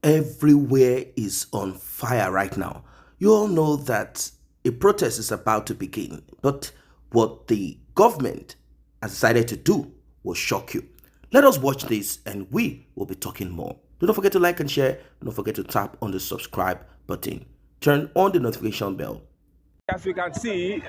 Everywhere is on fire right now. You all know that a protest is about to begin, but what the government has decided to do will shock you. Let us watch this and we will be talking more. Do not forget to like and share. Do not forget to tap on the subscribe button. Turn on the notification bell. As we can see,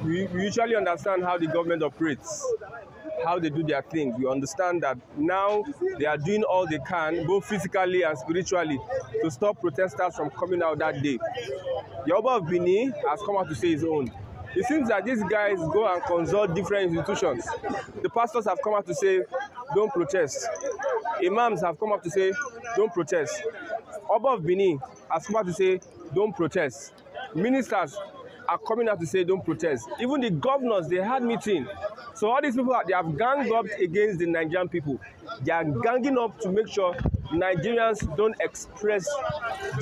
we usually understand how the government operates, how they do their things. We understand that now they are doing all they can, both physically and spiritually, to stop protesters from coming out that day. The Oba of Benin has come out to say his own. It seems that these guys go and consult different institutions. The pastors have come out to say, don't protest. Imams have come out to say, don't protest. Oba of Benin has come out to say, don't protest. Ministers are coming out to say, don't protest. Even the governors, they had meeting. So all these people, they have ganged up against the Nigerian people. They are ganging up to make sure Nigerians don't express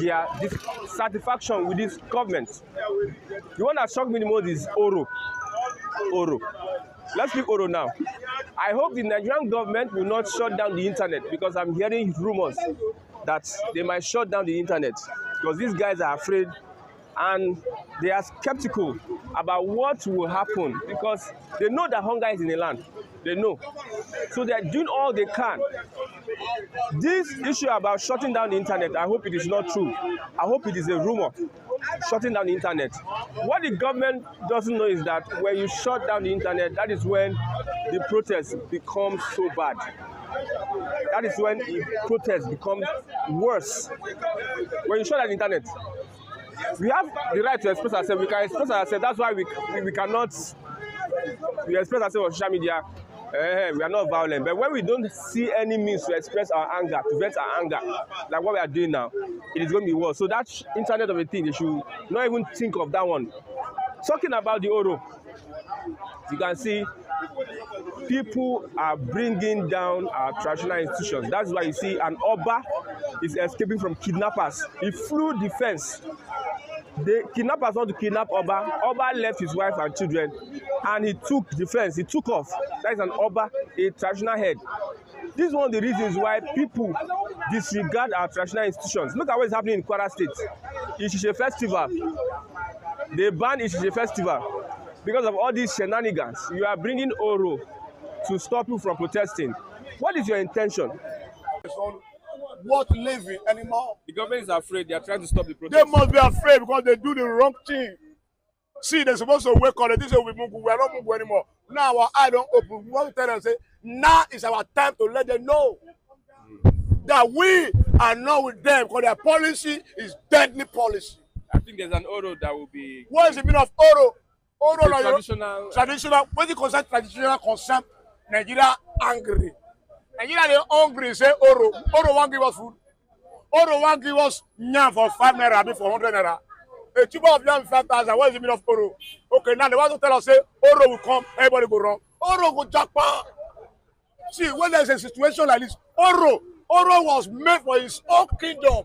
their dissatisfaction with this government. The one that shocked me the most is Oro. Oro. Let's leave Oro now. I hope the Nigerian government will not shut down the internet, because I'm hearing rumors that they might shut down the internet because these guys are afraid and they are skeptical about what will happen, because they know that hunger is in the land. They know. So they are doing all they can. This issue about shutting down the internet, I hope it is not true. I hope it is a rumor, shutting down the internet. What the government doesn't know is that when you shut down the internet, that is when the protest becomes so bad. That is when the protest becomes worse. When you shut down the internet, we have the right to express ourselves. We can express ourselves. That's why we cannot express ourselves on social media. We are not violent. But when we don't see any means to express our anger, to vent our anger, like what we are doing now, it is going to be worse. So that internet of a thing, they should not even think of that one. Talking about the Oro, you can see people are bringing down our traditional institutions. That's why you see an Oba is escaping from kidnappers. He flew the fence. The kidnappers want to kidnap Oba. Oba left his wife and children, and he took the fence. He took off. That is an Oba, a traditional head. This is one of the reasons why people disregard our traditional institutions. Look at what is happening in Kwara State. Ishishe Festival. They banned Ishishe Festival because of all these shenanigans. You are bringing Oro to stop you from protesting. What is your intention? Worth living anymore. The government is afraid. They are trying to stop the protest. They must be afraid because they do the wrong thing. See, they're supposed to wake up. They say we are not Mungu anymore. Now our eye don't open. We want to tell them, say, now is our time to let them know that we are not with them, because their policy is deadly policy. I think there's an Oro that will be. What is the meaning of Oro? Oro like traditional. Traditional. When you concern traditional concept, Nigeria angry. Nigeria they hungry. Say Oro. Oro won't give us food. Oro won't give us yam for 5 naira, maybe for 100 naira. A tuber of yam 5,000. What is the meaning of Oro? Okay, now they want to tell us, say Oro will come, everybody go wrong. Oro go jackpot. See, when there's a situation like this, Oro was made for his own kingdom.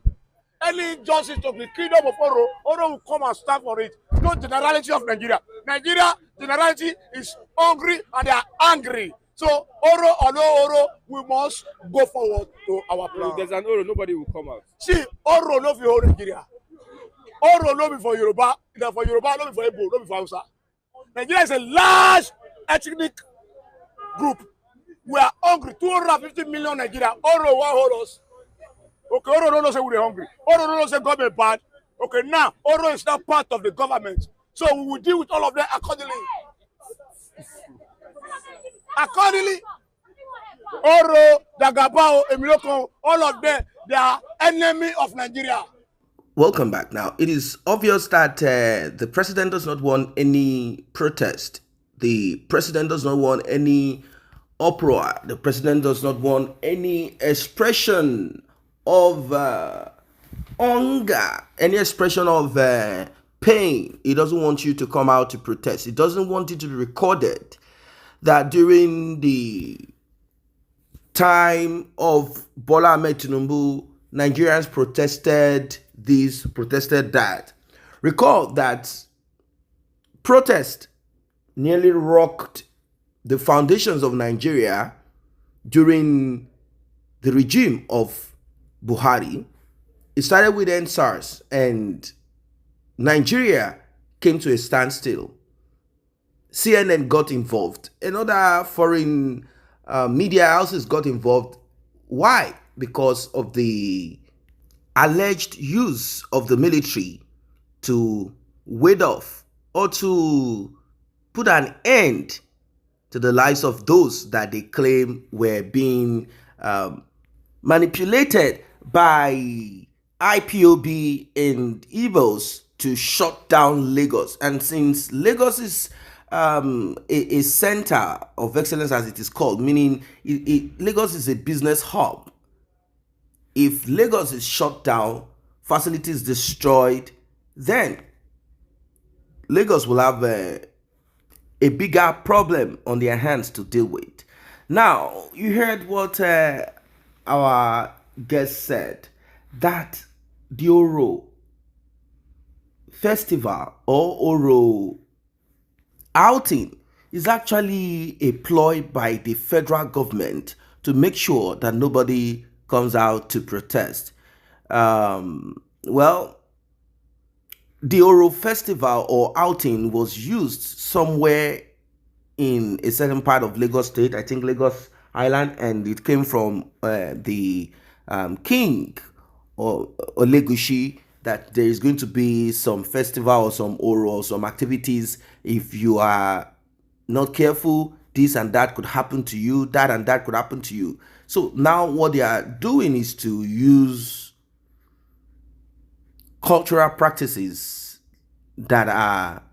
Any injustice to the kingdom of Oro will come and stand for it. No generality of Nigeria. Nigeria generality is hungry and they are angry. So Oro or no Oro, we must go forward to our plan. If there's an Oro, nobody will come out. See, Oro no for whole Nigeria. Oro no be for Yoruba, no for Yoruba, no be for Igbo, no be for Hausa. Nigeria is a large ethnic group. We are hungry. 250 million Nigeria. Oro won't hold us. Okay, Oro don't know say we're hungry. Oro don't know say government bad. Okay, now Oro is not part of the government. So we will deal with all of them accordingly. Accordingly, Oro, Dagabao, Emiloko, all of them, they are enemy of Nigeria. Welcome back. Now, it is obvious that the president does not want any protest. The president does not want any uproar. The president does not want any expression of hunger, any expression of pain. He doesn't want you to come out to protest. He doesn't want it to be recorded that during the time of Bola Ahmed Tinubu, Nigerians protested this, protested that. Recall that protest nearly rocked the foundations of Nigeria during the regime of Buhari. It started with NSARS, and Nigeria came to a standstill. CNN got involved, and other foreign media houses got involved. Why? Because of the alleged use of the military to ward off or to put an end to the lives of those that they claim were being manipulated by IPOB and Igbos to shut down Lagos. And since Lagos is a center of excellence, as it is called, meaning Lagos is a business hub. If Lagos is shut down, facilities destroyed, then Lagos will have a bigger problem on their hands to deal with. Now, you heard what our guest said, that the Oro festival or Oro outing is actually a ploy by the federal government to make sure that nobody comes out to protest. Well, the Oro festival or outing was used somewhere in a certain part of Lagos State, I think Lagos Island, and it came from the king or Legushi, that there is going to be some festival or some Oro or some activities. If you are not careful, this and that could happen to you, that and that could happen to you. So now what they are doing is to use cultural practices that are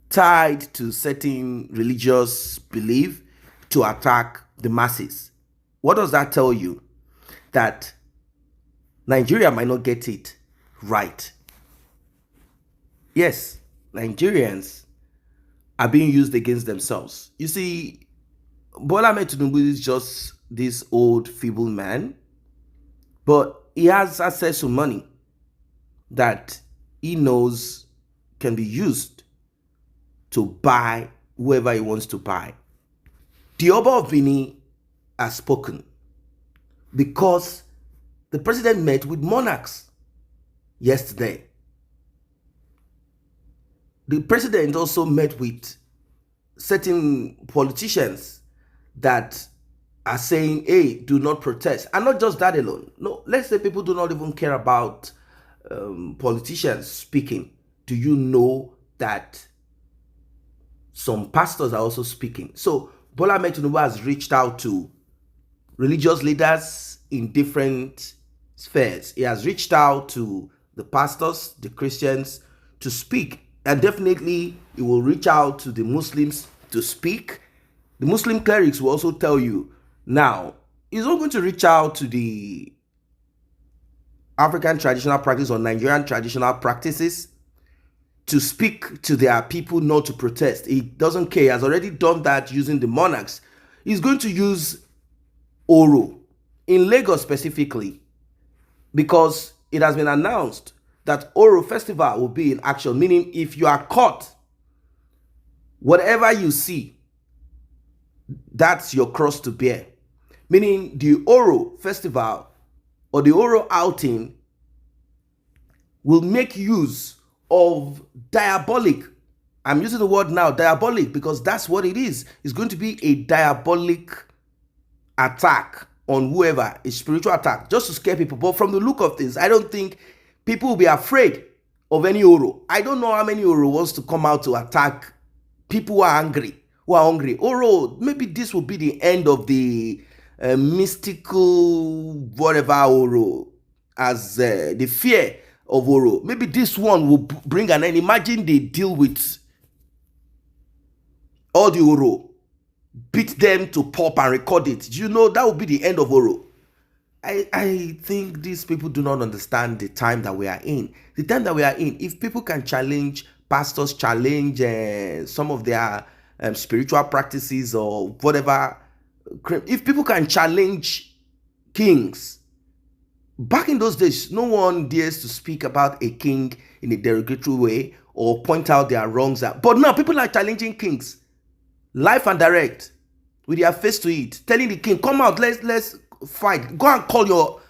tied to certain religious belief to attack the masses. What does that tell you? That Nigeria might not get it right. Yes, Nigerians are being used against themselves. You see, Bola Ahmed Tinubu is just this old, feeble man, but he has access to money that he knows can be used to buy whoever he wants to buy. The Oba of Benin has spoken because the president met with monarchs yesterday. The president also met with certain politicians that are saying, hey, do not protest. And not just that alone. No, let's say people do not even care about politicians speaking. Do you know that some pastors are also speaking? So Bola Ahmed Tinubu has reached out to religious leaders in different spheres. He has reached out to the pastors, the Christians, to speak. And definitely he will reach out to the Muslims to speak. The Muslim clerics will also tell you. Now, he's not going to reach out to the African traditional practice or Nigerian traditional practices to speak to their people, not to protest. He doesn't care. He has already done that using the monarchs. He's going to use Oro in Lagos specifically, because it has been announced that Oro Festival will be in action, meaning if you are caught, whatever you see, that's your cross to bear. Meaning the Oro Festival or the Oro outing will make use of diabolic, I'm using the word now, diabolic, because that's what it is. It's going to be a diabolic attack on whoever, a spiritual attack, just to scare people. But from the look of things, I don't think people will be afraid of any Oro. I don't know how many Oro wants to come out to attack people who are angry, who are hungry. Oro, maybe this will be the end of the mystical whatever Oro, as the fear of Oro. Maybe this one will bring an end. Imagine they deal with all the Oro, beat them to pulp and record it. You know, that will be the end of Oro. I think these people do not understand the time that we are in. The time that we are in, if people can challenge pastors, challenge some of their spiritual practices or whatever, if people can challenge kings, back in those days, no one dares to speak about a king in a derogatory way or point out their wrongs. But now people are challenging kings, live and direct, with their face to it, telling the king, come out, let's fight. Go and call your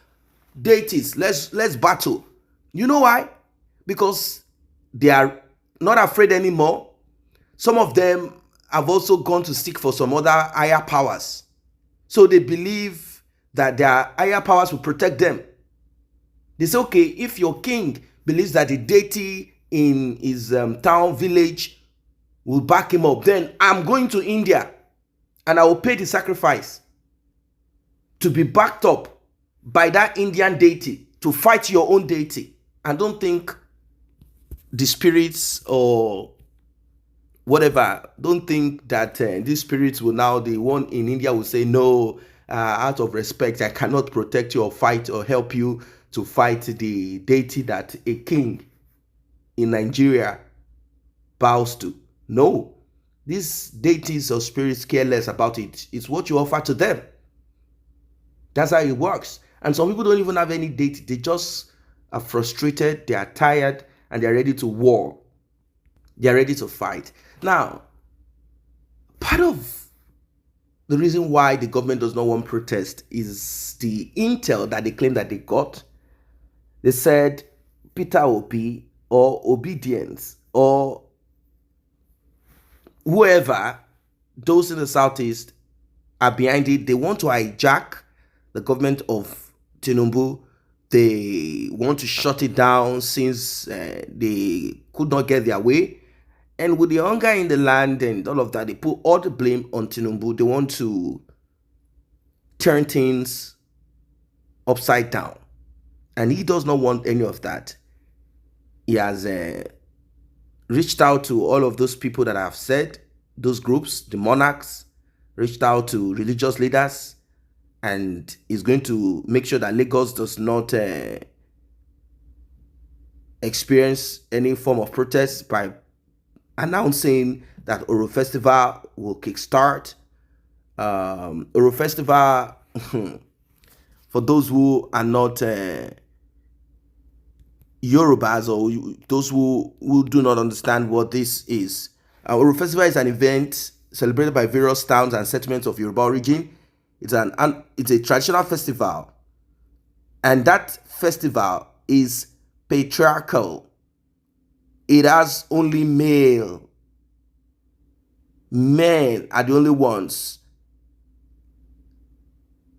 deities. Let's battle. You know why? Because they are not afraid anymore. Some of them have also gone to seek for some other higher powers. So they believe that their higher powers will protect them. They say, okay, if your king believes that the deity in his town, village will back him up, then I'm going to India and I will pay the sacrifice to be backed up by that Indian deity to fight your own deity. And don't think the spirits or whatever, don't think that these spirits will now, the one in India will say, no, out of respect, I cannot protect you or fight or help you to fight the deity that a king in Nigeria bows to. No, these deities or spirits care less about it. It's what you offer to them. That's how it works. And some people don't even have any deity. They just are frustrated, they are tired, and they're ready to war. They're ready to fight. Now, part of the reason why the government does not want protest is the intel that they claim that they got. They said Peter Obi or obedience or whoever, those in the southeast are behind it. They want to hijack the government of Tinubu. They want to shut it down since they could not get their way. And with the hunger in the land and all of that, they put all the blame on Tinubu. They want to turn things upside down. And he does not want any of that. He has reached out to all of those people that I've said, those groups, the monarchs, reached out to religious leaders, and is going to make sure that Lagos does not experience any form of protest by announcing that Oro Festival will kickstart. Oro Festival, for those who are not Yorubas or those who do not understand what this is, Oro Festival is an event celebrated by various towns and settlements of Yoruba origin. It's a traditional festival, and that festival is patriarchal. It has only male. Men are the only ones.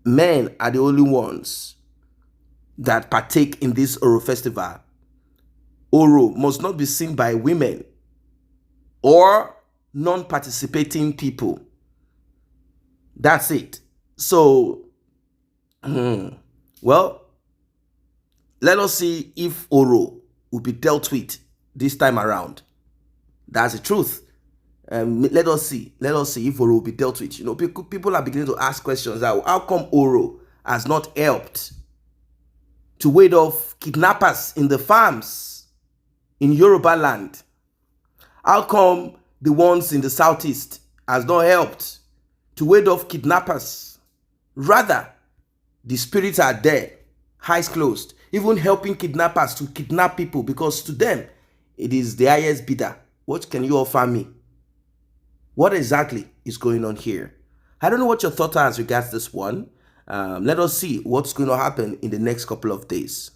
Men are the only ones that partake in this Oro festival. Oro must not be seen by women or non-participating people. That's it. So, well, let us see if Oro will be dealt with this time around. That's the truth. Let us see if Oro will be dealt with. You know, people are beginning to ask questions. How come Oro has not helped to ward off kidnappers in the farms in Yoruba land? How come the ones in the southeast has not helped to ward off kidnappers? Rather, the spirits are there, eyes closed, even helping kidnappers to kidnap people, because to them, it is the highest bidder. What can you offer me? What exactly is going on here? I don't know what your thoughts are as regards this one. Let us see what's going to happen in the next couple of days.